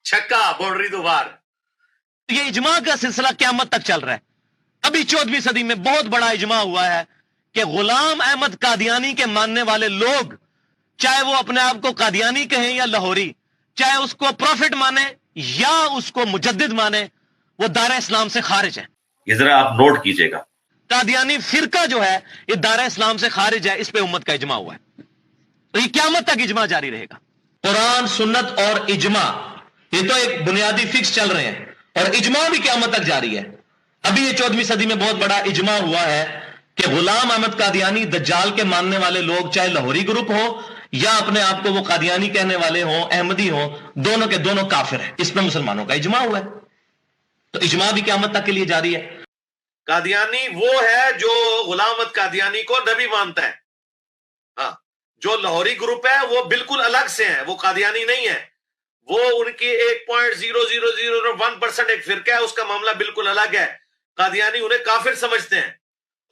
छक्का बाउंड्री दो बार। ये इजमा का सिलसिला क़यामत तक चल रहा है। अभी 14वीं सदी में बहुत बड़ा इजमा हुआ है कि गुलाम अहमद कादियानी के मानने वाले लोग, चाहे वो अपने आप को कादियानी कहें या लाहौरी, चाहे उसको प्रॉफिट माने या उसको मुजद्दिद माने, वो दायरा इस्लाम से खारिज है। ये जरा आप नोट कीजिएगा। कादियानी फिरका जो है ये दायरा इस्लाम से खारिज है, इस पे उम्मत का इजमा हुआ है। तो ये क़यामत तक इजमा जारी रहेगा। कुरान, सुन्नत और इजमा ये तो एक बुनियादी फिक्स चल रहे हैं, और इजमा भी क़यामत तक जारी है। अभी ये 14वीं सदी में बहुत बड़ा इजमा हुआ है कि गुलाम अहमद कादियानी दज्जाल के मानने वाले लोग, चाहे लाहौरी ग्रुप हो या अपने आप को वो कादियानी कहने वाले हो, अहमदी हो, दोनों के दोनों काफिर हैं। इस पर मुसलमानों का इजमा हुआ है। तो इजमा भी क़यामत तक के लिए जारी है। कादियानी वो है जो गुलाम अहमद कादियानी को नबी मानता है। हाँ, जो लाहौरी ग्रुप है वो बिल्कुल अलग से है, वो कादियानी नहीं है। वो उनकी 1.0001% एक फिरका है, उसका मामला बिल्कुल अलग है। कादियानी उन्हें काफिर समझते हैं,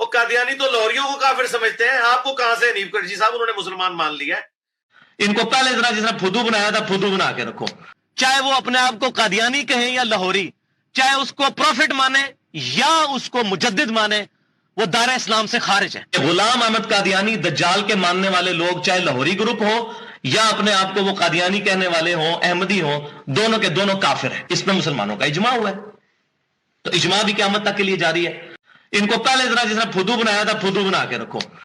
और कादियानी तो लाहौरियों को काफिर समझते हैं। आपको कहां से नीव करजी साहब उन्होंने मुसलमान मान लिया है? इनको पहले जरा जिसने फुदू बनाया था, फुदू बना के रखो। चाहे वो अपने आप को कादियानी कहें या लाहौरी, चाहे उसको प्रॉफिट माने या उसको मुजद्दिद माने, वो दायरा इस्लाम से खारिज है। गुलाम अहमद कादियानी दज्जाल के मानने वाले लोग, चाहे लाहौरी ग्रुप हो या अपने आप को वो कादियानी कहने वाले हो, अहमदी हो, दोनों के दोनों काफिर हैं। इस पर मुसलमानों का इजमा हुआ है। तो इजमा भी क़यामत तक के लिए जारी है। इनको पहले जरा जिसने फुदू बनाया था, फुदू बना के रखो।